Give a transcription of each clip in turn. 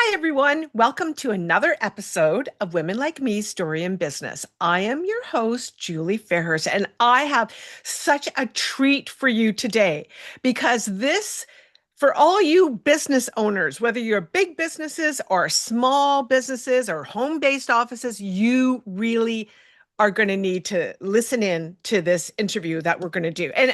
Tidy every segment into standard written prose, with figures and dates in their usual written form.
Hi, everyone. Welcome to another episode of Women Like Me Story in Business. I am your host, Julie Fairhurst, and I have such a treat for you today because for all you business owners, whether you're big businesses or small businesses or home-based offices, you really are going to need to listen in to this interview that we're going to do. And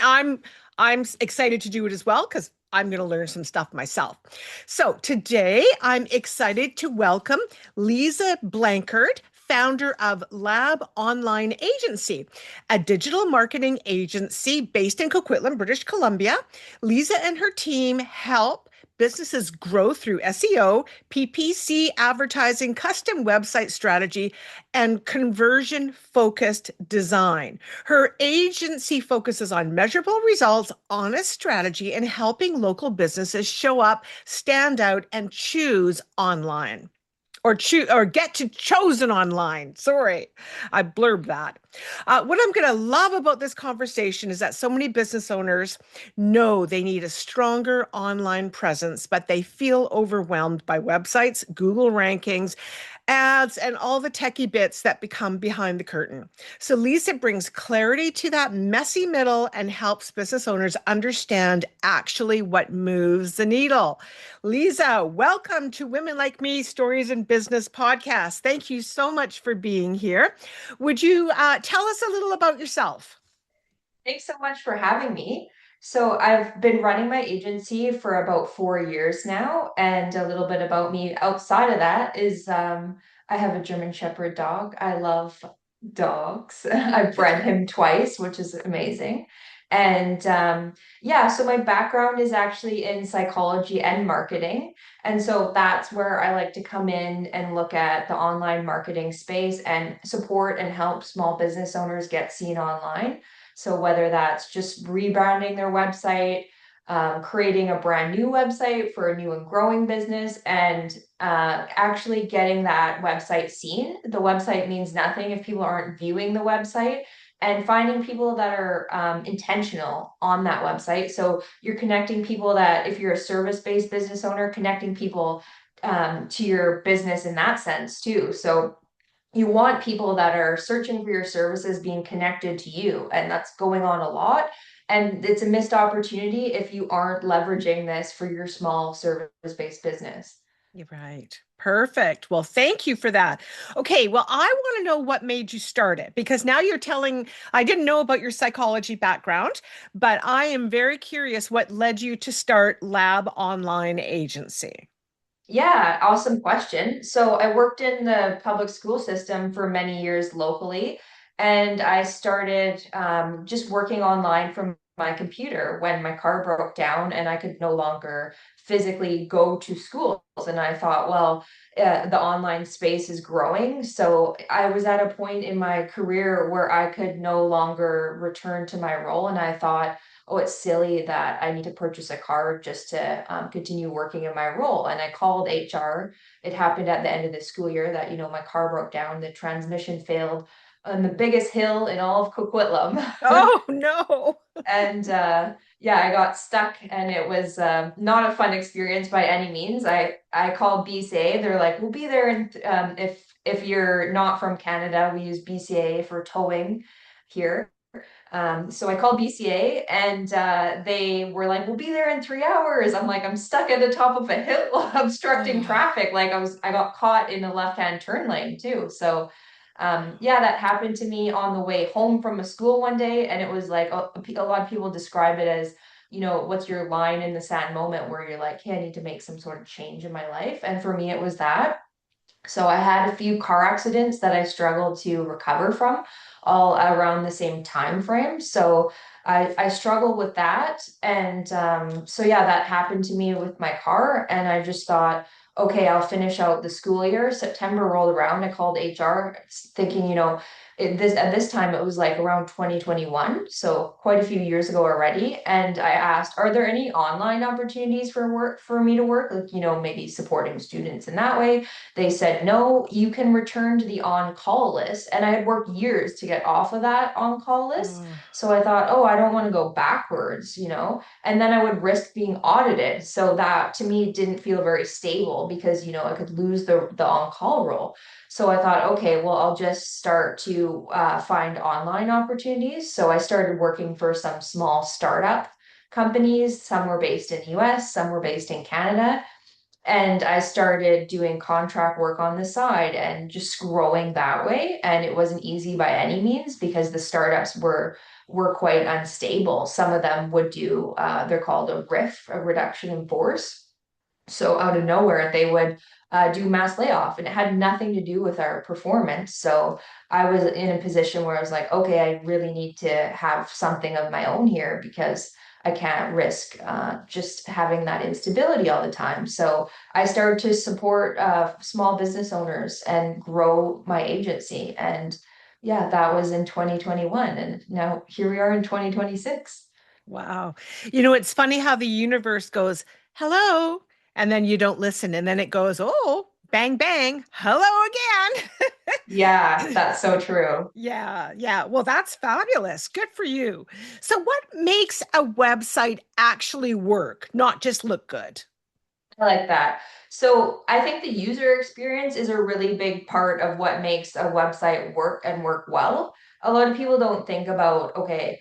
I'm excited to do it as well because I'm going to learn some stuff myself. So today I'm excited to welcome Leesa Blankert, founder of Lab Online Agency, a digital marketing agency based in Coquitlam, British Columbia. Leesa and her team help businesses grow through SEO, PPC advertising, custom website strategy, and conversion focused design. Her agency focuses on measurable results, honest strategy, and helping local businesses show up, stand out, and choose online. Or get to chosen online. Sorry, I blurbed that. What I'm going to love about this conversation is that so many business owners know they need a stronger online presence, but they feel overwhelmed by websites, Google rankings, ads, and all the techie bits that become behind the curtain. So Leesa brings clarity to that messy middle and helps business owners understand actually what moves the needle. Leesa, welcome to Women Like Me Stories in Business podcast. Thank you so much for being here. Would you tell us a little about yourself? Thanks so much for having me. So, I've been running my agency for about 4 years now, and a little bit about me outside of that is I have a German Shepherd dog. I love dogs. I've bred him twice, which is amazing. And yeah, so my background is actually in psychology and marketing. And so that's where I like to come in and look at the online marketing space and support and help small business owners get seen online. So whether that's just rebranding their website, creating a brand new website for a new and growing business, and actually getting that website seen. The website means nothing if people aren't viewing the website. And finding people that are intentional on that website. So you're connecting people that, if you're a service-based business owner, connecting people to your business in that sense too. So you want people that are searching for your services being connected to you, and that's going on a lot. And it's a missed opportunity if you aren't leveraging this for your small service-based business. You're right. Perfect. Well, thank you for that. Okay, well, I want to know what made you start it because now you're telling, I didn't know about your psychology background, but I am very curious what led you to start Lab Online Agency. Yeah, awesome question. So I worked in the public school system for many years locally, and I started just working online from my computer when my car broke down and I could no longer physically go to schools. And I thought, well, the online space is growing. So I was at a point in my career where I could no longer return to my role, and I thought, oh, it's silly that I need to purchase a car just to continue working in my role. And I called HR. It happened at the end of the school year that, my car broke down, the transmission failed on the biggest hill in all of Coquitlam. Oh, no. And yeah, I got stuck, and it was not a fun experience by any means. I called BCA. They're like, we'll be there, and if you're not from Canada, we use BCA for towing here. So I called BCA, and they were like, we'll be there in 3 hours. I'm like, I'm stuck at the top of a hill obstructing Oh, traffic. Like I got caught in a left-hand turn lane too. So yeah, that happened to me on the way home from a school one day. And it was like a lot of people describe it as, what's your line in the sand moment where you're like, hey, I need to make some sort of change in my life. And for me, it was that. So I had a few car accidents that I struggled to recover from all around the same time frame. So I struggled with that. And so yeah, that happened to me with my car. And I just thought, okay, I'll finish out the school year. September rolled around. I called HR thinking, at this time it was like around 2021, so quite a few years ago already. And I asked, are there any online opportunities for me to work, like, maybe supporting students in that way? They said said, no, you can return to the on-call list. And I had worked years to get off of that on-call list. Oh, So I thought, oh, I don't want to go backwards, you know, and then I would risk being audited. So that to me didn't feel very stable because, you know, I could lose the on-call role. So I thought, okay, well, I'll just start to find online opportunities. So I started working for some small startup companies. Some were based in the US, some were based in Canada. And I started doing contract work on the side and just growing that way. And it wasn't easy by any means because the startups were quite unstable. Some of them would do they're called a RIF, a reduction in force. So out of nowhere, they would do mass layoff, and it had nothing to do with our performance. So I was in a position where I was like, okay, I really need to have something of my own here because I can't risk just having that instability all the time. So I started to support small business owners and grow my agency. And yeah, that was in 2021. And now here we are in 2026. wow. You know, it's funny how the universe goes, hello, and then you don't listen. And then it goes, oh, bang, bang, hello Yeah, again. that's so true. Yeah, yeah. Well, that's fabulous. Good for you. So, what makes a website actually work, not just look good? I like that. So I think the user experience is a really big part of what makes a website work and work well. A lot of people don't think about, okay,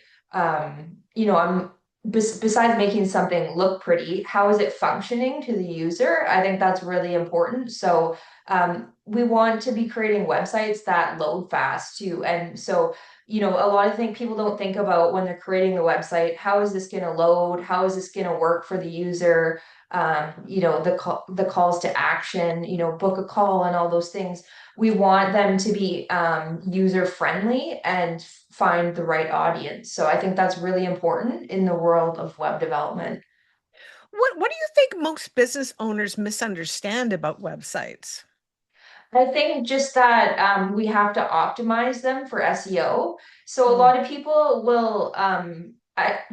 you know, besides making something look pretty, how is it functioning to the user? I think that's really important. So we want to be creating websites that load fast too. And so, you know, a lot of things people don't think about when they're creating the website, how is this going to load? How is this going to work for the user? You know, the calls to action, you know, book a call and all those things. We want them to be user friendly and find the right audience. So I think that's really important in the world of web development. What do you think most business owners misunderstand about websites? I think just that we have to optimize them for SEO. So a Mm, lot of people will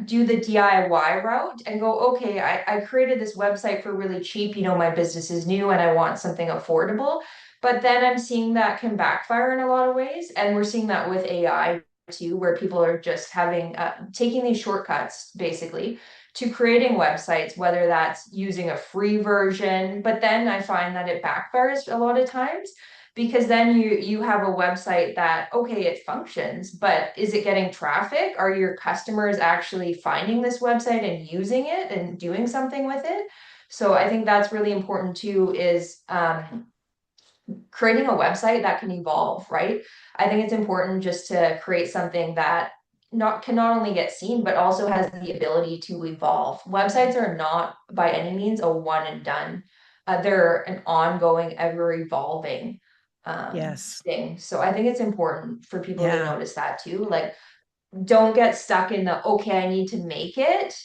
do the DIY route and go, okay, I created this website for really cheap. You know, my business is new and I want something affordable. But then I'm seeing that can backfire in a lot of ways. And we're seeing that with AI too, where people are just having taking these shortcuts basically to creating websites, whether that's using a free version, but then I find that it backfires a lot of times because then you have a website that okay, it functions, but is it getting traffic? Are your customers actually finding this website and using it and doing something with it? So I think that's really important too, is creating a website that can evolve, right? I think it's important just to create something that not only get seen, but also has the ability to evolve. Websites are not by any means a one and done. They're an ongoing, ever evolving yes. thing. So I think it's important for people to Yeah. notice that too. Like don't get stuck in the okay, I need to make it.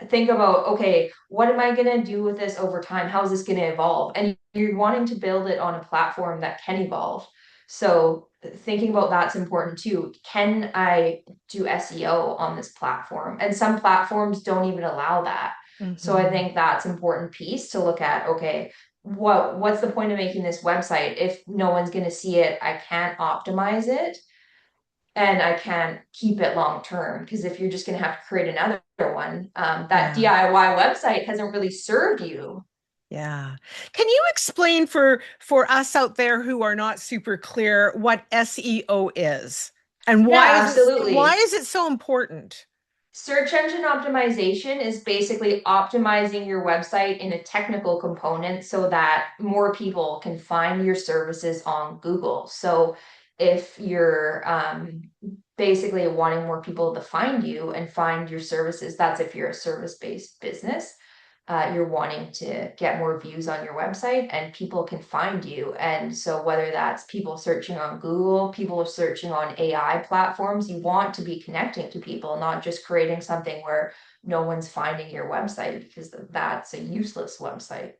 Think about okay, what am I going to do with this over time? How is this going to evolve? And you're wanting to build it on a platform that can evolve. So thinking about that's important too. Can I do SEO on this platform? And some platforms don't even allow that. So I Hmm. think that's an important piece to look at. Okay, what's the point of making this website if no one's going to see it? I can't optimize it and I can keep it long term. Because if you're just going to have to create another one, that Yeah. DIY website hasn't really served you. Yeah. Can you explain for us out there who are not super clear what SEO is and Yeah, why absolutely. is it so important? Search engine optimization is basically optimizing your website in a technical component so that more people can find your services on Google. So if you're basically wanting more people to find you and find your services, that's if you're a service-based business. You're wanting to get more views on your website and people can find you. And so, whether that's people searching on Google, people are searching on AI platforms, you want to be connecting to people, not just creating something where no one's finding your website because that's a useless website.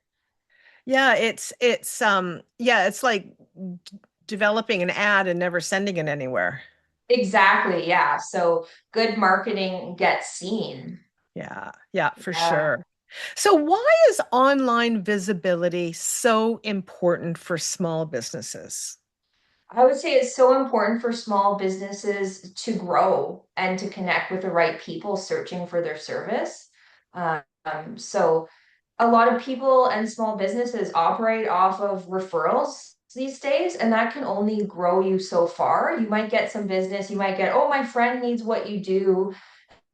Yeah, yeah, it's like developing an ad and never sending it anywhere. Exactly. Yeah. So, good marketing gets seen. Yeah, yeah, for Yeah. sure. So, why is online visibility so important for small businesses? I would say it's so important for small businesses to grow and to connect with the right people searching for their service. So a lot of people and small businesses operate off of referrals these days, and that can only grow you so far. You might get some business, you might get, oh, my friend needs what you do,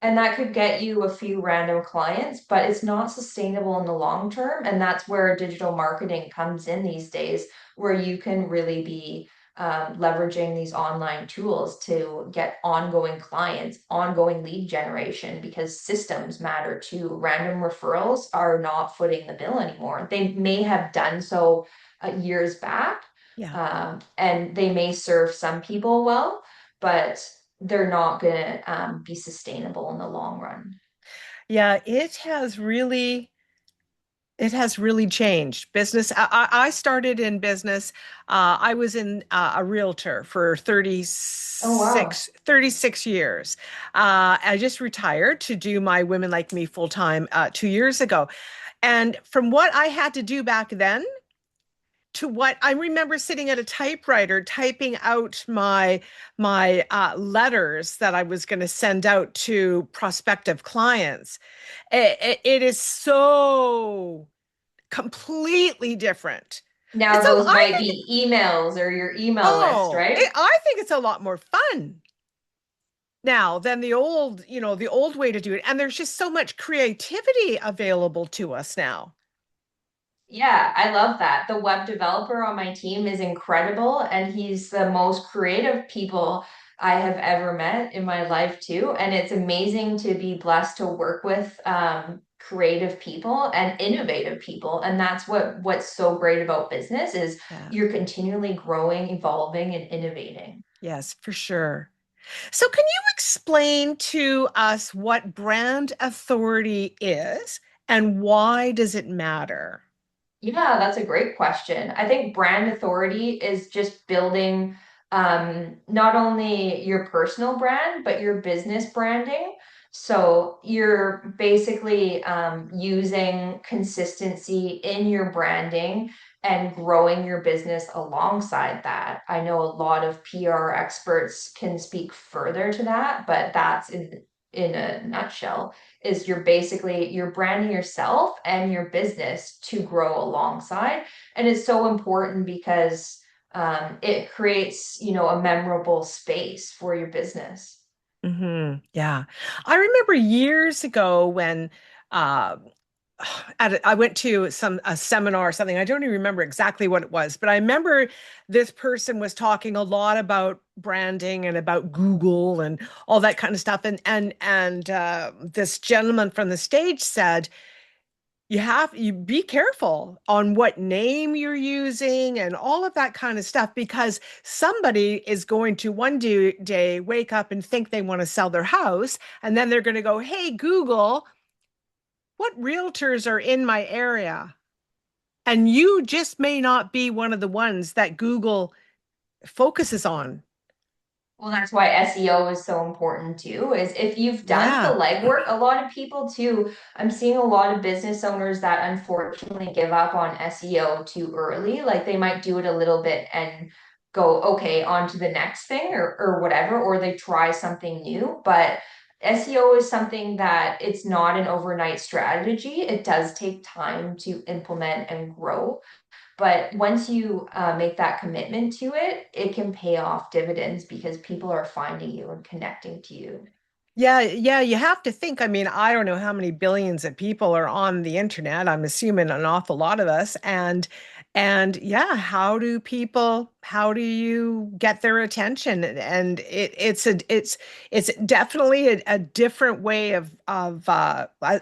and that could get you a few random clients, but it's not sustainable in the long term. And that's where digital marketing comes in these days, where you can really be leveraging these online tools to get ongoing clients, ongoing lead generation, because systems matter too. Random referrals are not footing the bill anymore. They may have done so years back, Yeah. and they may serve some people well, but they're not going to be sustainable in the long run. Yeah, it has really changed business. I started in business. I was in a realtor for Oh, wow. 36 years. I just retired to do my Women Like Me full time 2 years ago. And from what I had to do back then to what I remember sitting at a typewriter typing out my letters that I was going to send out to prospective clients. It is so completely different. Now It's a those I might think be emails or your email list, oh, right? I think it's a lot more fun now than the old way to do it. And there's just so much creativity available to us now. Yeah, I love that. The web developer on my team is incredible, and he's the most creative people I have ever met in my life too. And it's amazing to be blessed to work with creative people and innovative people. And that's what's so great about business is Yeah. you're continually growing, evolving, and innovating. Yes, for sure. So can you explain to us what brand authority is and why does it matter? Yeah, that's a great question. I think brand authority is just building not only your personal brand, but your business branding. So you're basically using consistency in your branding and growing your business alongside that. I know a lot of PR experts can speak further to that, but that's in a nutshell is you're branding yourself and your business to grow alongside. And it's so important because it creates, a memorable space for your business. Yeah. I remember years ago when uh, I went to a seminar or something. I don't even remember exactly what it was, but I remember this person was talking a lot about branding and about Google and all that kind of stuff. And this gentleman from the stage said, you be careful on what name you're using and all of that kind of stuff because somebody is going to one day wake up and think they want to sell their house and then they're going to go, "Hey Google, what realtors are in my area?" And you just may not be one of the ones that Google focuses on. Well, that's why SEO is so important too, is if you've done the Yeah. legwork, a lot of people too, I'm seeing a lot of business owners that unfortunately give up on SEO too early. Like they might do it a little bit and go, okay, on to the next thing or whatever, or they try something new. But SEO is something that it's not an overnight strategy. It does take time to implement and grow. But once you make that commitment to it, it can pay off dividends because people are finding you and connecting to you. Yeah, yeah, you have to think. I mean, I don't know how many billions of people are on the internet. I'm assuming an awful lot of us. And yeah, how do you get their attention? And it's definitely a different way of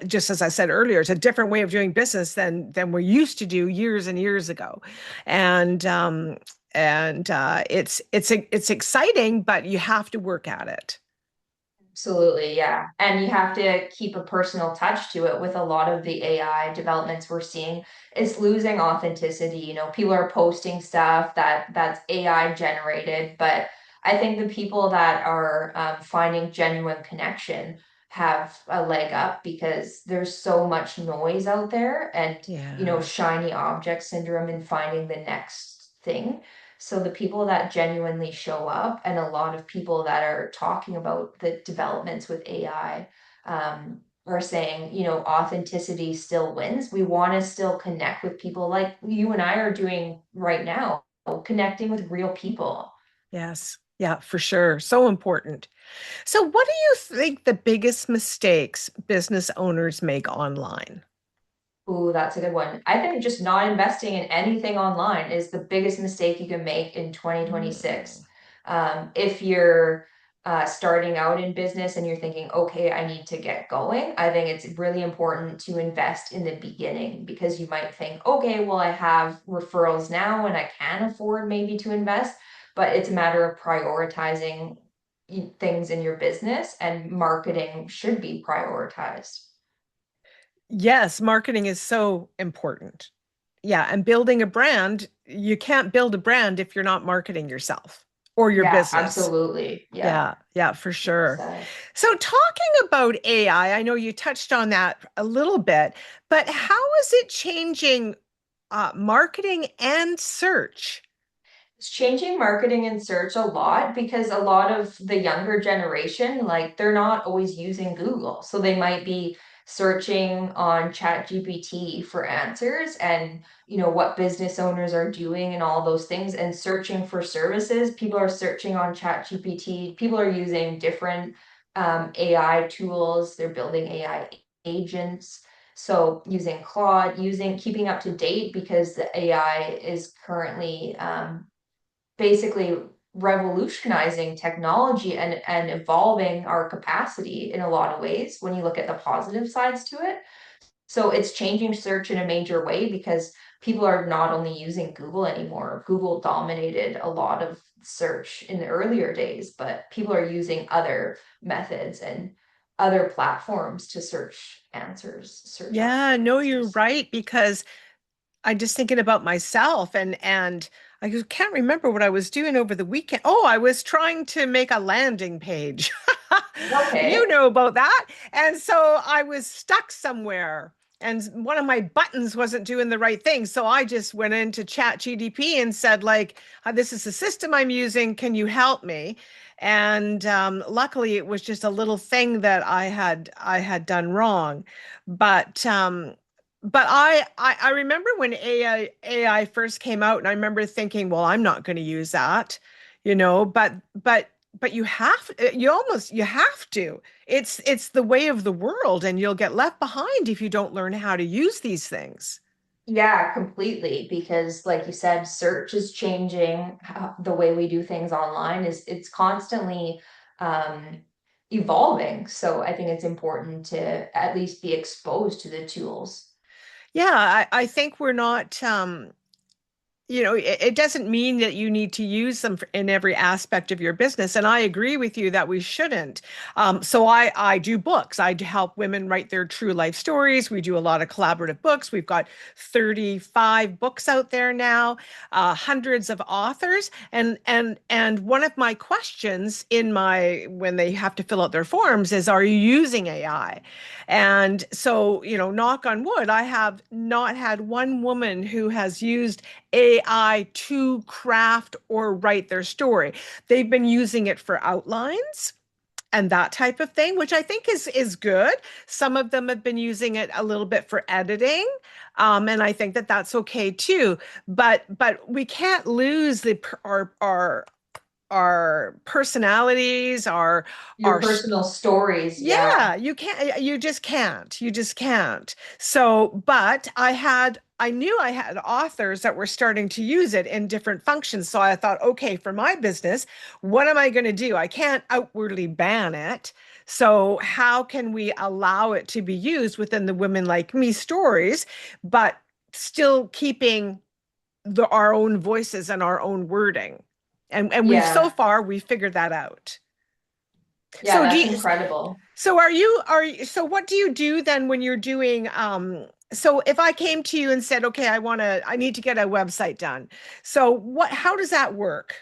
just as I said earlier, it's a different way of doing business than we used to do years and years ago. And it's exciting, but you have to work at it. Absolutely, yeah. And you have to keep a personal touch to it with a lot of the AI developments we're seeing. It's losing authenticity. People are posting stuff that's AI generated, but I think the people that are finding genuine connection have a leg up because there's so much noise out there and, Yeah. shiny object syndrome and finding the next thing. So the people that genuinely show up and a lot of people that are talking about the developments with AI are saying, authenticity still wins. We want to still connect with people like you and I are doing right now, connecting with real people. Yes. Yeah, for sure. So important. So, what do you think the biggest mistakes business owners make online? Ooh, that's a good one. I think just not investing in anything online is the biggest mistake you can make in Mm. 2026. If you're starting out in business and you're thinking, okay, I need to get going, I think it's really important to invest in the beginning because you might think, okay, well, I have referrals now and I can afford maybe to invest, but it's a matter of prioritizing things in your business and marketing should be prioritized. Yes, marketing is so important. Yeah, and building a brand, you can't build a brand if you're not marketing yourself or your Yeah, business. absolutely. Yeah. Yeah, yeah, for sure. So So, talking about AI, I know you touched on that a little bit, but how is it changing marketing and search? it's changing marketing and search a lot because a lot of the younger generation, like they're not always using Google. So they might be searching on ChatGPT for answers and what business owners are doing and all those things and searching for services. People are searching on ChatGPT. People are using different AI tools. They're building AI agents. So using Claude, using keeping up to date because the AI is currently basically revolutionizing technology and evolving our capacity in a lot of ways when you look at the positive sides to it. So it's changing search in a major way because people are not only using Google anymore. Google dominated a lot of search in the earlier days, but people are using other methods and other platforms to search up Yeah, for no, you're answers. right because I'm just thinking about myself and I can't remember what I was doing over the weekend. Oh, I was trying to make a landing page. You Okay. know about that. And so I was stuck somewhere and one of my buttons wasn't doing the right thing. So I just went into ChatGPT and said like, this is the system I'm using. Can you help me? And luckily it was just a little thing that I had done wrong. But I remember when AI first came out, and I remember thinking, well, I'm not going to use that, but you have to. It's the way of the world, and you'll get left behind if you don't learn how to use these things. Yeah, completely. Because, like you said, search is changing. The way we do things online is it's constantly um, evolving. So I think it's important to at least be exposed to the tools. Yeah, I think we're not. It doesn't mean that you need to use them in every aspect of your business. And I agree with you that we shouldn't. So I do books. Help women write their true life stories. We do a lot of collaborative books. We've got 35 books out there now, hundreds of authors. And one of my questions in my when they have to fill out their forms is, are you using AI? And so, knock on wood, I have not had one woman who has used AI to craft or write their story. They've been using it for outlines and that type of thing, which I think is good. Some of them have been using it a little bit for editing, and I think that that's okay too. But we can't lose our personalities, Your our personal stories, yeah. yeah, you just can't. So, but I knew I had authors that were starting to use it in different functions. So I thought, okay, for my business, what am I going to do? I can't outwardly ban it. So how can we allow it to be used within the women like me stories, but still keeping our own voices and our own wording? And Yeah. we figured that out. Yeah, So do that's you, incredible. so so what do you do then when you're doing so if I came to you and said, okay, I need to get a website done. So how does that work?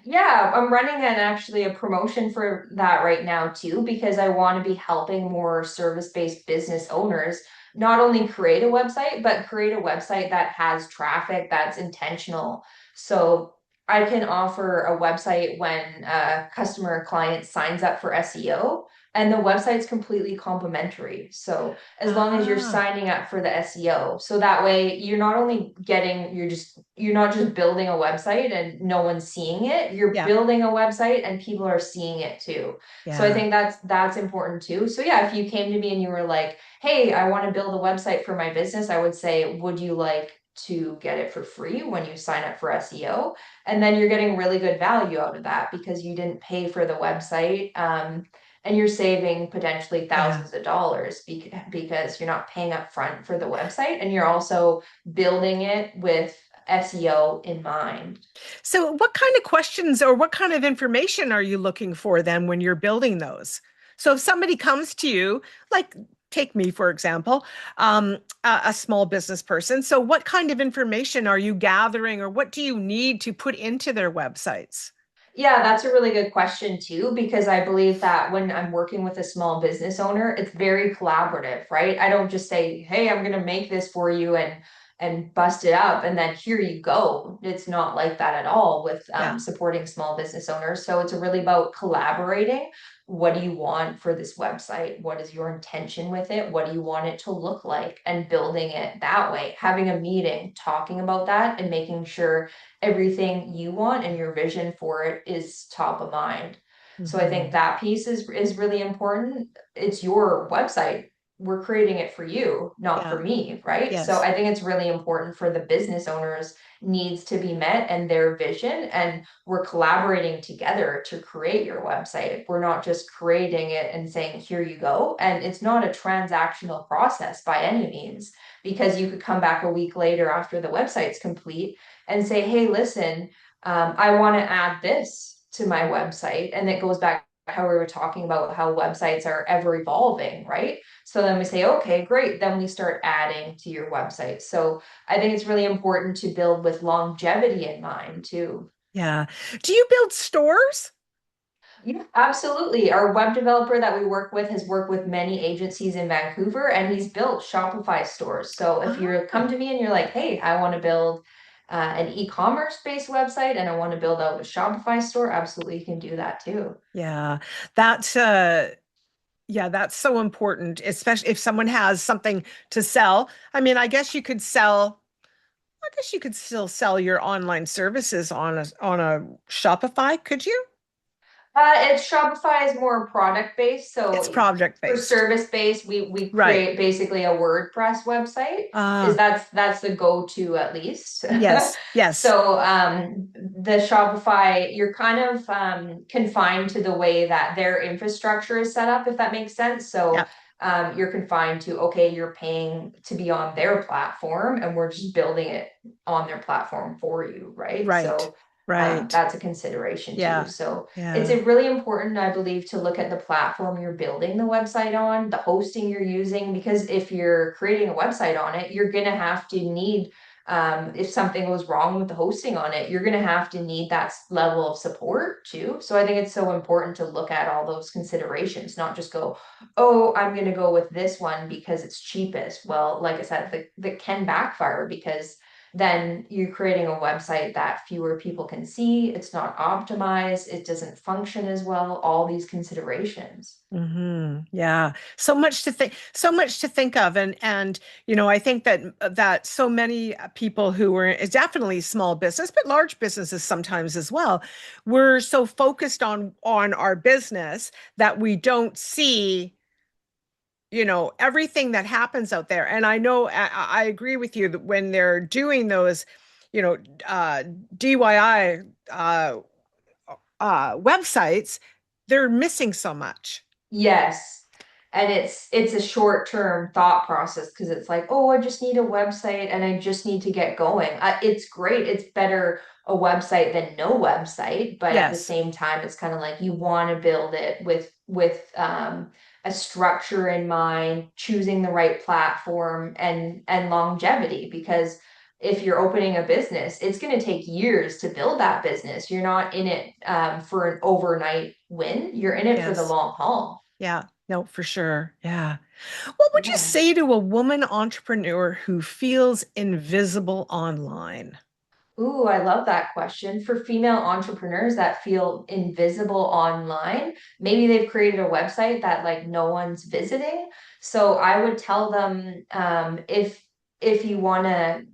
Yeah, I'm running an actually a promotion for that right now too, because I want to be helping more service-based business owners not only create a website, but create a website that has traffic that's intentional. So I can offer a website when a customer or client signs up for SEO, and the website's completely complimentary. So as long as you're Ah, signing up for the SEO. So that way you're not only getting, you're not just building a website and no one's seeing it. You're yeah, building a website and people are seeing it too. So I yeah, think that's important too. So yeah, if you came to me and you were like, "Hey, I want to build a website for my business," I would say, "Would you like to get it for free when you sign up for SEO?" And then you're getting really good value out of that because you didn't pay for the website. And you're saving potentially yeah. thousands of dollars because you're not paying up front for the website and you're also building it with SEO in mind. So, what kind of questions or what kind of information are you looking for then when you're building those? So, if somebody comes to you, like take me for example, a small business person. So, what kind of information are you gathering, or what do you need to put into their websites? Yeah, that's a really good question too, because I believe that when I'm working with a small business owner, it's very collaborative, right? I don't just say, "Hey, I'm going to make this for you and bust it up and then here you go." It's not like that at all with Yeah. supporting small business owners. So it's really about collaborating. What do you want for this website? What is your intention with it? What do you want it to look like? And building it that way, having a meeting, talking about that, and making sure everything you want and your vision for it is top of mind. So I think Hmm. that piece is really important. It's your website. We're creating it for you, not for Yeah. me, right? So Yes. I think it's really important for the business owners needs to be met and their vision, and we're collaborating together to create your website. We're not just creating it and saying here you go, and it's not a transactional process by any means, because you could come back a week later after the website's complete and say, "Hey, listen, I want to add this to my website." And it goes back how we were talking about how websites are ever evolving, right? So then we say, "Okay, great." Then we start adding to your website. So I think it's really important to build with longevity in mind too. Yeah. Do you build stores? Yeah, absolutely. Our web developer that we work with has worked with many agencies in Vancouver and he's built Shopify stores. So if you Ah, come to me and you're like, "Hey, I want to build an e-commerce based website and I want to build out a Shopify store," absolutely you can do that too. yeah. That's yeah, that's so important, especially if someone has something to sell. I mean, I guess you could still sell your online services on a Shopify, could you? It's Shopify is more product based. It's So project for based. service based, we Right. create basically a WordPress website. Is Ah, that's the go-to at least. yes, yes. So the Shopify, you're kind of confined to the way that their infrastructure is set up, if that makes sense. So Yeah. you're confined to, okay, you're paying to be on their platform, and we're just building it on their platform for you, right? Right. So Right. that's a consideration too. Yeah. So it's Yeah. a really important, I believe, to look at the platform you're building the website on, the hosting you're using, because if you're creating a website on it, you're gonna have to need, if something goes wrong with the hosting on it, you're gonna have to need that level of support too. So I think it's so important to look at all those considerations, not just go, "Oh, I'm gonna go with this one because it's cheapest." Well, like I said, that can backfire because then you're creating a website that fewer people can see. It's not optimized. It doesn't function as well. All these considerations. Yeah. So much to think of. And I think that so many people who were it's definitely small business, but large businesses sometimes as well, we're so focused on our business that we don't see everything that happens out there. And I know I agree with you that when they're doing those, you know, uh, DIY websites, they're missing so much. Yes. And it's a short-term thought process because it's like, "Oh, I just need a website and I just need to get going." It's great. It's better a website than no website, but at the Yes. same time, it's kind of like you want to build it with a structure in mind, choosing the right platform and longevity because if you're opening a business, it's going to take years to build that business. You're not in it for an overnight win. You're in it for the Yes. long haul. Yeah. No, for sure. Yeah. What would you Yeah. say to a woman entrepreneur who feels invisible online? Ooh, I love that question. For female entrepreneurs that feel invisible online, maybe they've created a website that like no one's visiting. So I would tell them if you want to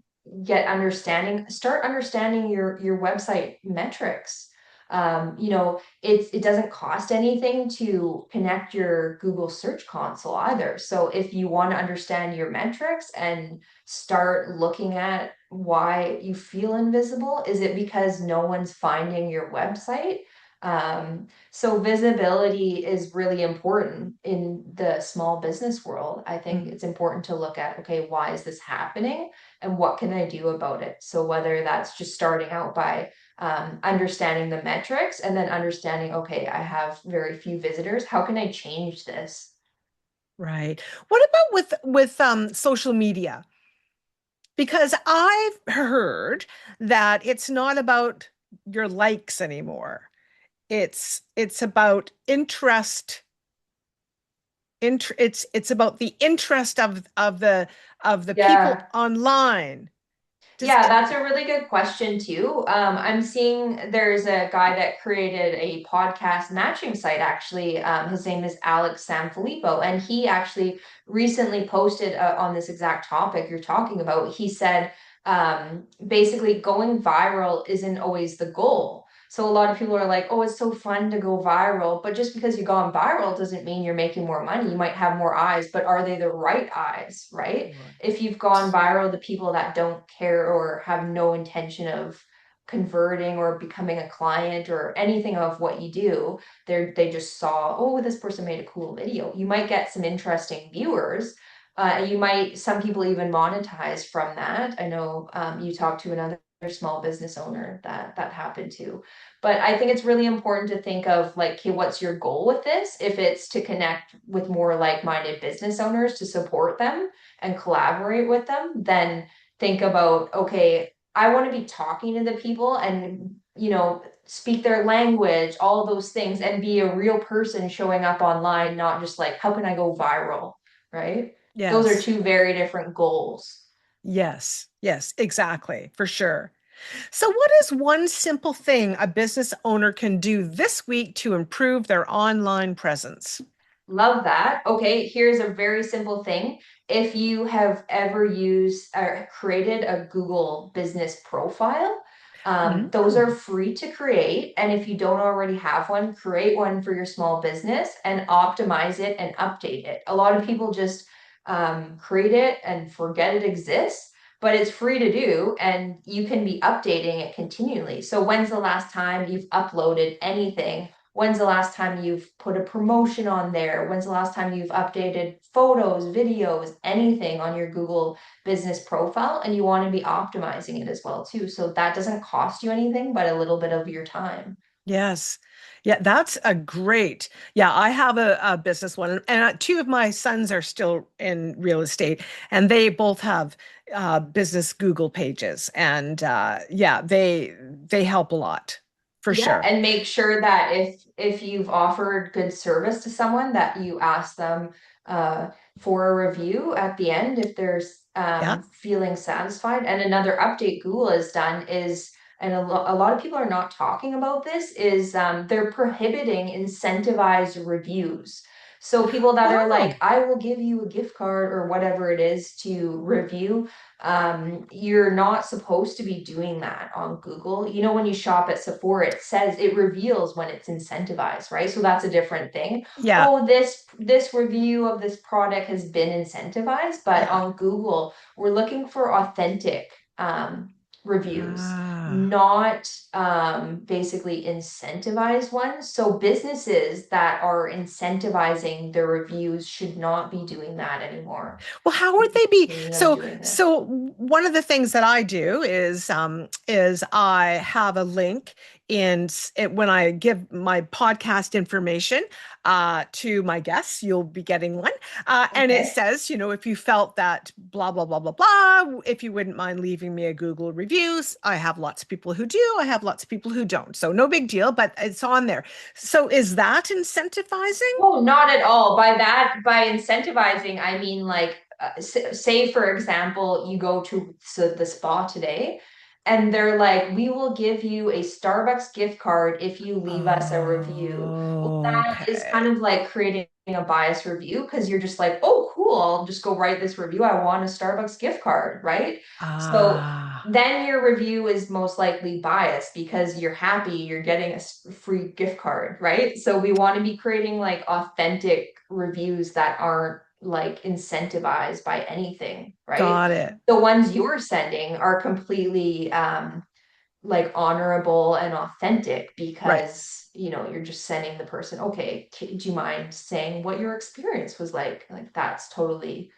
get understanding, start understanding your website metrics. It doesn't cost anything to connect your Google Search Console either. So if you want to understand your metrics and start looking at why you feel invisible? Is it because no one's finding your website? So visibility is really important in the small business world. I think Mm, it's important to look at, okay, why is this happening and what can I do about it? So whether that's just starting out by understanding the metrics and then understanding, okay, I have very few visitors. How can I change this? right. What about with social media? Because I've heard that it's not about your likes anymore. It's about interest. It's about the interest of the people Yeah. online. Does Yeah, that's a really good question too. I'm seeing there's a guy that created a podcast matching site actually. His name is Alex Sanfilippo, and he actually recently posted on this exact topic you're talking about. He said basically going viral isn't always the goal. So a lot of people are like, oh, it's so fun to go viral, but just because you've gone viral doesn't mean you're making more money. You might have more eyes, but are they the right eyes, right? If you've gone viral, the people that don't care or have no intention of converting or becoming a client or anything of what you do, they just saw, oh, this person made a cool video. You might get some interesting viewers. Some people even monetize from that. I know you talked to another small business owner that happened to. But I think it's really important to think of like, okay, what's your goal with this? If it's to connect with more like-minded business owners to support them, and collaborate with them, then think about, okay, I want to be talking to the people and, speak their language, all those things, and be a real person showing up online, not just like, how can I go viral? Right? Those are yes. two very different goals. Yes. Yes, exactly. For sure. So what is one simple thing a business owner can do this week to improve their online presence? Love that. Okay, here's a very simple thing. If you have ever used or created a Google business profile, those are Mm. free to create. And if you don't already have one, create one for your small business and optimize it and update it. A lot of people just create it and forget it exists, but it's free to do and you can be updating it continually. So, when's the last time you've uploaded anything? When's the last time you've put a promotion on there? When's the last time you've updated photos, videos, anything on your Google business profile? And you want to be optimizing it as well too. So that doesn't cost you anything, but a little bit of your time. Yes. Yeah, that's a great. Yeah, I have a business one, and two of my sons are still in real estate, and they both have business Google pages, and yeah, they help a lot for Yeah, sure. and make sure that if you've offered good service to someone that you ask them uh, for a review at the end if there's Yeah. feeling satisfied. And another update Google has done is, and a lot of people are not talking about this, is they're prohibiting incentivized reviews. So people that are like, Oh, I will give you a gift card or whatever it is to review, you're not supposed to be doing that on Google. You know, when you shop at Sephora, it says it reveals when it's incentivized, right? So that's a different thing. yeah, Oh, this review of this product has been incentivized, but yeah. on Google, we're looking for authentic reviews, Ah. not basically incentivized ones. So businesses that are incentivizing their reviews should not be doing that anymore. Well, how would they be? Seeing them So, doing this. so one of the things that I do is I have a link when I give my podcast information to my guests. You'll be getting one. And it Okay. says, if you felt that blah, blah, blah, blah, blah, if you wouldn't mind leaving me a Google reviews. I have lots of people who do. I have lots of people who don't. So no big deal, but it's on there. So is that incentivizing? Oh, not at all. By that, by incentivizing, I mean like, say for example, you go to the spa today, and they're like, "We will give you a Starbucks gift card if you leave us a review." Well, that is kind Okay. of like creating a biased review because you're just like, "Oh, cool, I'll just go write this review. I want a Starbucks gift card," right? So Ah, then your review is most likely biased because you're happy you're getting a free gift card, right? So we want to be creating like authentic reviews that aren't like incentivized by anything, right? got it. The ones you're sending are completely like honorable and authentic Right. because you're just sending the person, okay, do you mind saying what your experience was like that's totally,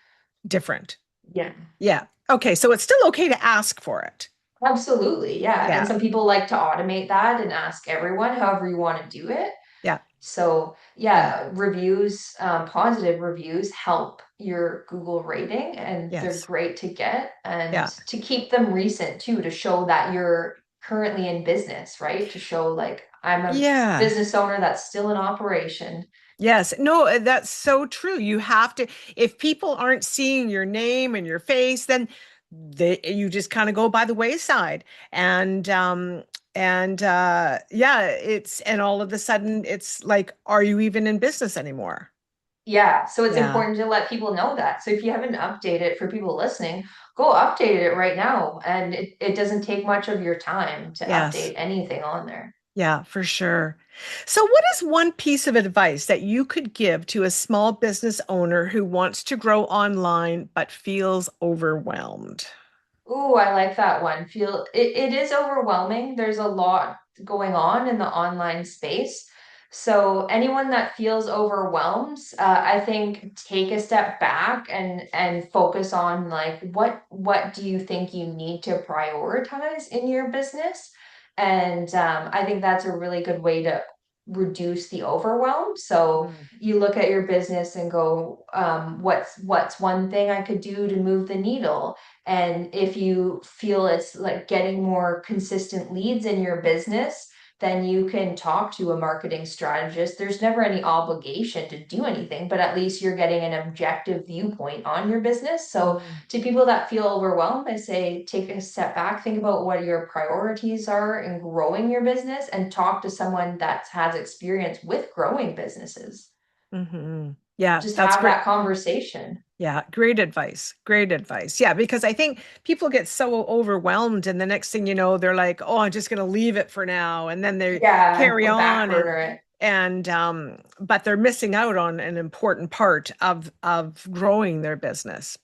Different. yeah. Yeah. Okay. So it's still okay to ask for it. Absolutely, yeah. And Yeah. some people like to automate that and ask everyone however you want to do it. Yeah. So, Yeah. yeah, reviews, positive reviews help your Google rating, and they're Yes. great to get and Yeah. to keep them recent too, to show that you're currently in business, right? To show like I'm a Yeah. business owner that's still in operation. Yes. No, that's so true. You have to, if people aren't seeing your name and your face, then you just kind of go by the wayside. And yeah, and all of a sudden it's like, are you even in business anymore? Yeah, so it's Yeah. important to let people know that. So if you haven't updated for people listening, go update it right now. And it doesn't take much of your time to Yes. update anything on there. Yeah, for sure. So, what is one piece of advice that you could give to a small business owner who wants to grow online but feels overwhelmed? Ooh, I like that one. It is overwhelming. There's a lot going on in the online space. So anyone that feels overwhelmed, I think take a step back and focus on like what do you think you need to prioritize in your business? And I think that's a really good way to reduce the overwhelm. So Mm, you look at your business and go, what's one thing I could do to move the needle? And if you feel it's like getting more consistent leads in your business, then you can talk to a marketing strategist. There's never any obligation to do anything, but at least you're getting an objective viewpoint on your business. So, mm, to people that feel overwhelmed, I say take a step back, think about what your priorities are in growing your business, and talk to someone that has experience with growing businesses. Yeah, Just that's have great. that conversation. Yeah, great advice. Great advice. Yeah, because I think people get so overwhelmed, and the next thing you know, they're like, "Oh, I'm just going to leave it for now," and then they Yeah, carry or back on, burner it. but they're missing out on an important part of growing their business.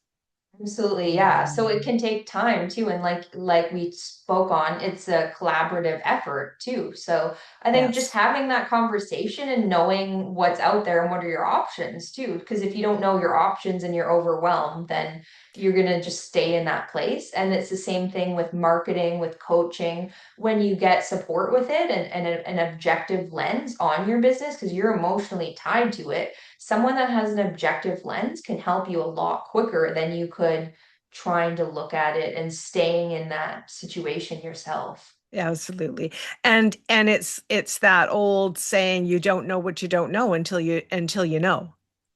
Absolutely, yeah. So it Mhm. can take time too, and like we spoke on, it's a collaborative effort too. So I think just Yes. having that conversation and knowing what's out there and what are your options too, because if you don't know your options and you're overwhelmed, then you're gonna just stay in that place. And it's the same thing with marketing, with coaching. When you get support with it and an objective lens on your business, because you're emotionally tied to it, someone that has an objective lens can help you a lot quicker than you could trying to look at it and staying in that situation yourself. Yeah, absolutely. And it's that old saying, you don't know what you don't know until you know.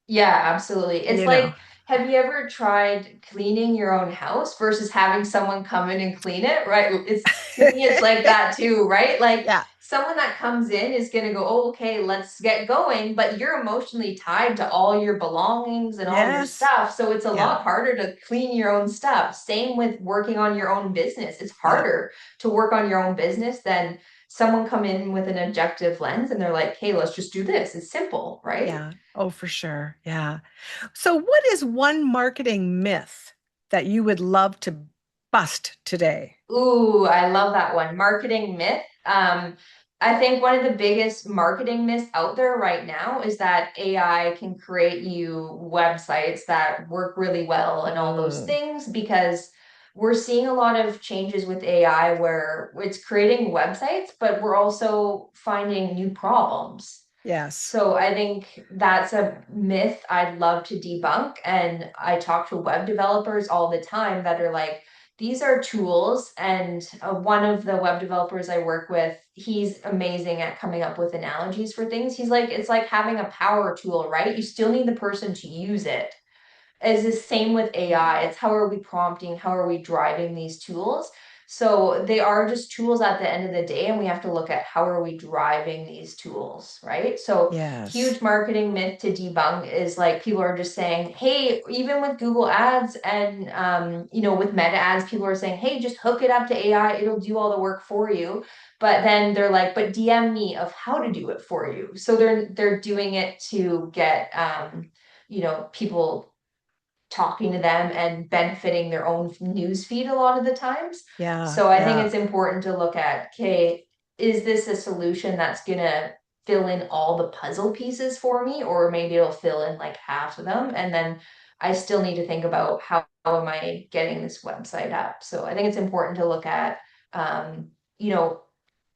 Yeah, absolutely. It's You know. like, have you ever tried cleaning your own house versus having someone come in and clean it, right? It's to me, it's like that too, right? Like Yeah. someone that comes in is gonna go, oh, okay, let's get going, but you're emotionally tied to all your belongings and all your Yes. stuff. So it's a Yeah. lot harder to clean your own stuff. Same with working on your own business. It's Yeah. harder to work on your own business than someone come in with an objective lens and they're like, hey, let's just do this. It's simple, right? Yeah. Oh, for sure. Yeah. So, what is one marketing myth that you would love to bust today? Ooh, I love that one. Marketing myth. I think one of the biggest marketing myths out there right now is that AI can create you websites that work really well and all those Mm, things because we're seeing a lot of changes with AI where it's creating websites, but we're also finding new problems. Yes. So I think that's a myth I'd love to debunk. And I talk to web developers all the time that are like, these are tools. And one of the web developers I work with, he's amazing at coming up with analogies for things. He's like, it's like having a power tool, right? You still need the person to use it. Is the same with AI. It's how are we prompting? How are we driving these tools? So they are just tools at the end of the day, and we have to look at how are we driving these tools, right? So Yes. huge marketing myth to debunk is like people are just saying, hey, even with Google Ads and with Meta ads, people are saying, hey, just hook it up to AI, it'll do all the work for you. But then they're like, but DM me of how to do it for you. So they're doing it to get people talking to them and benefiting their own news feed a lot of the times. Yeah. So I think Yeah. it's important to look at, okay, is this a solution that's gonna fill in all the puzzle pieces for me, or maybe it'll fill in like half of them, and then I still need to think about how am I getting this website up. So I think it's important to look at, um, you know,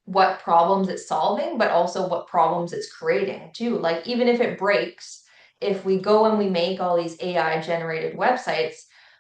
what problems it's solving, but also what problems it's creating too. Like even if it breaks, if we go and we make all these AI generated websites,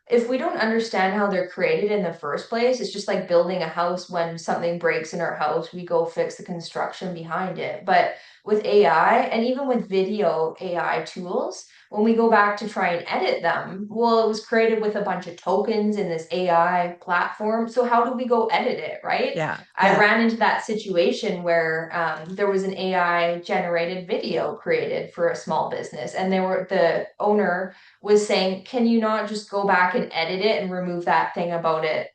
if we don't understand how they're created in the first place, it's just like building a house. When something breaks in our house, we go fix the construction behind it. But with AI and even with video AI tools, when we go back to try and edit them, well, it was created with a bunch of tokens in this AI platform. So how do we go edit it, right? Yeah. I Yeah. ran into that situation where there was an AI generated video created for a small business, and the owner was saying, "Can you not just go back and edit it and remove that thing about it?"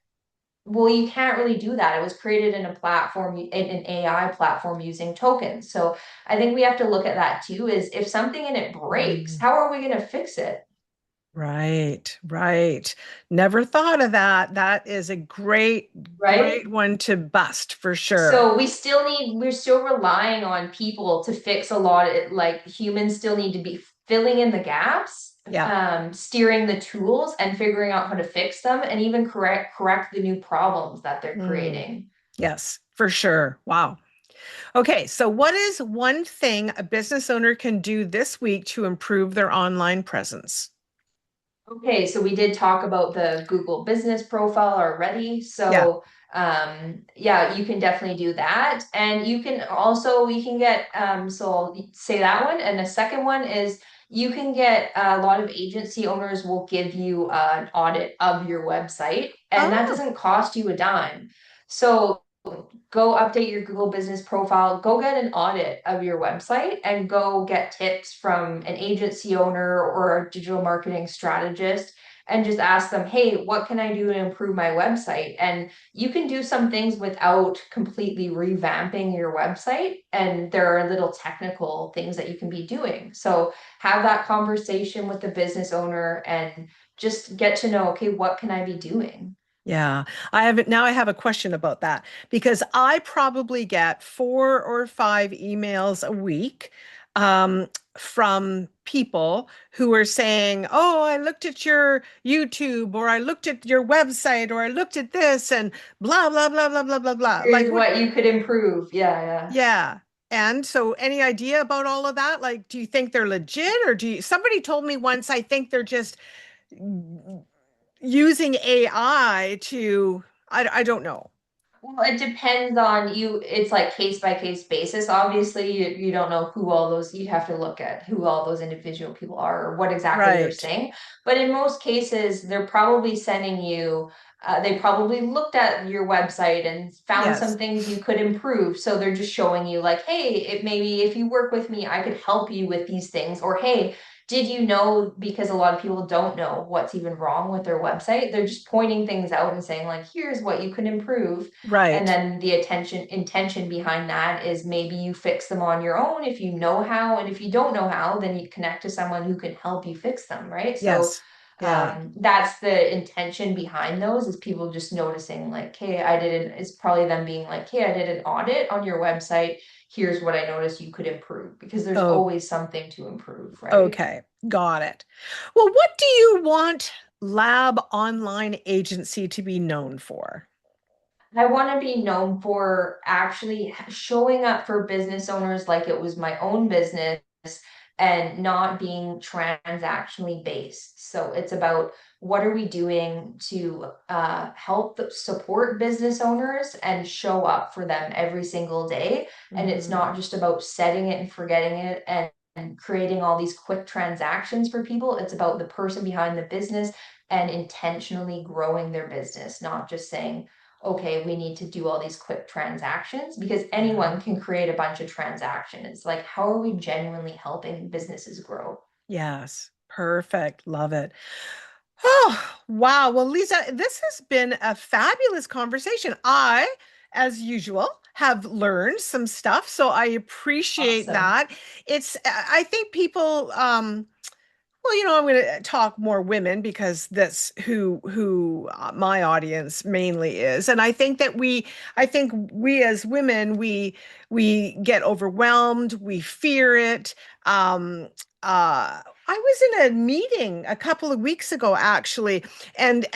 Well, you can't really do that. It was created in a platform, in an AI platform using tokens. So I think we have to look at that too. Is if something in it breaks, Mm. how are we going to fix it? Right, right. Never thought of that. That is a great, Right? great one to bust for sure. So we're still relying on people to fix a lot of it. Like humans still need to be filling in the gaps, Yeah. steering the tools and figuring out how to fix them and even correct the new problems that they're Mm. creating. Yes, for sure. Wow. Okay, so what is one thing a business owner can do this week to improve their online presence? Okay, so we did talk about the Google business profile already. Yeah. So, yeah, you can definitely do that. And you can also, we can get, so I'll say that one. And the second one is you can get a lot of agency owners will give you an audit of your website, and that Oh, doesn't cost you a dime. So, go update your Google business profile, go get an audit of your website, and go get tips from an agency owner or a digital marketing strategist and just ask them, hey, what can I do to improve my website? And you can do some things without completely revamping your website. And there are little technical things that you can be doing. So have that conversation with the business owner and just get to know, okay, what can I be doing? yeah. I have a question about that because I probably get 4 or 5 emails a week from people who are saying, "Oh, I looked at your YouTube or I looked at your website or I looked at this and blah blah blah blah blah blah blah." Like Here's what? what you could improve. Yeah, yeah. Yeah. And so any idea about all of that? Like, do you think they're legit or somebody told me once, I think they're just using AI to, I don't know. Well, it depends on you. It's like case by case basis. Obviously, you don't know who all those, you'd have to look at who all those individual people are or what exactly they're Right. saying. But in most cases, they're probably sending you, they probably looked at your website and found some Yes. things you could improve. So they're just showing you, like, hey, it maybe if you work with me, I could help you with these things. Or, hey, did you know? Because a lot of people don't know what's even wrong with their website. They're just pointing things out and saying, like, here's what you can improve, and Right. then the intention behind that is maybe you fix them on your own if you know how, and if you don't know how, then you connect to someone who can help you fix them, right? So Yes. Yeah. that's the intention behind those, is people just noticing like, hey, it's probably them being like, hey, I did an audit on your website. Here's what I noticed you could improve, because there's Oh, always something to improve, right? okay. Got it. Well, what do you want lab online agency to be known for? I want to be known for actually showing up for business owners like it was my own business and not being transactionally based. So it's about what are we doing to help support business owners and show up for them every single day. And it's Hmm. not just about setting it and forgetting it and creating all these quick transactions for people. It's about the person behind the business and intentionally growing their business, not just saying, okay, we need to do all these quick transactions because Yeah. anyone can create a bunch of transactions. It's like, how are we genuinely helping businesses grow? Yes. Perfect. Love it. Oh, wow. Well, Leesa, this has been a fabulous conversation. I, as usual, have learned some stuff, so I appreciate Awesome. that. I think people, well, I'm going to talk more women because that's who my audience mainly is, and I think we as women, we get overwhelmed, we fear it. I was in a meeting a couple of weeks ago, actually, and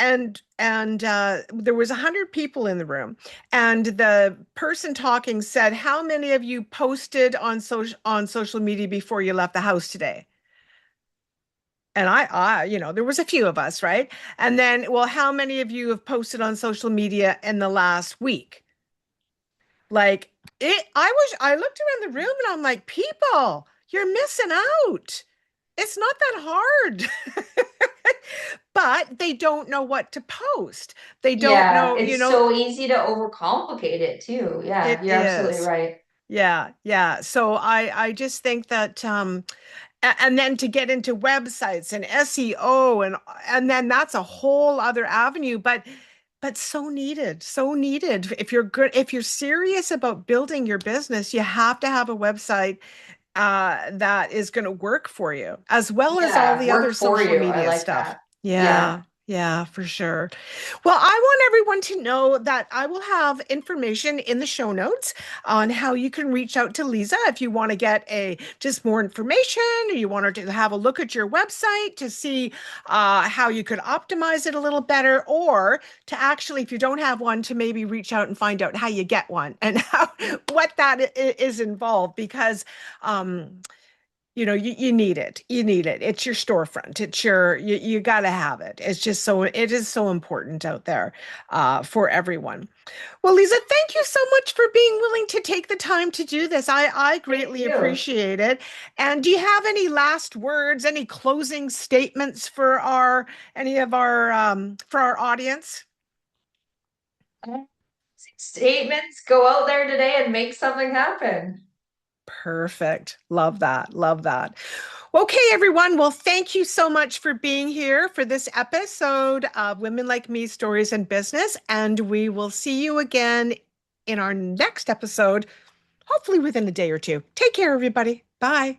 there was 100 people in the room, and the person talking said, "How many of you posted on social media before you left the house today?" And there was a few of us, right? And then, well, how many of you have posted on social media in the last week? Like I looked around the room and I'm like, people, you're missing out. It's not that hard. But they don't know what to post. They don't Yeah, know, it's so easy to overcomplicate it too. Yeah, it you're absolutely is. right. Yeah, yeah. So I just think that and then to get into websites and SEO and then that's a whole other avenue, but so needed. If you're good, if you're serious about building your business, you have to have a website that is going to work for you, as well as all Yeah, the work other for social you. I media like stuff. that. Yeah. Yeah, yeah, for sure. Well, I want everyone to know that I will have information in the show notes on how you can reach out to Leesa if you want to get a just more information, or you want to have a look at your website to see how you could optimize it a little better, or to actually, if you don't have one, to maybe reach out and find out how you get one and how what is involved because you need it. You need it. It's your storefront. You got to have it. It is so important out there for everyone. Well, Lisa, thank you so much for being willing to take the time to do this. I Thank greatly you. appreciate it. And do you have any last words, any closing statements for our audience? Statements, go out there today and make something happen. Perfect. Love that. Love that. Okay, everyone. Well, thank you so much for being here for this episode of Women Like Me Stories in Business. And we will see you again in our next episode, hopefully within a day or two. Take care, everybody. Bye.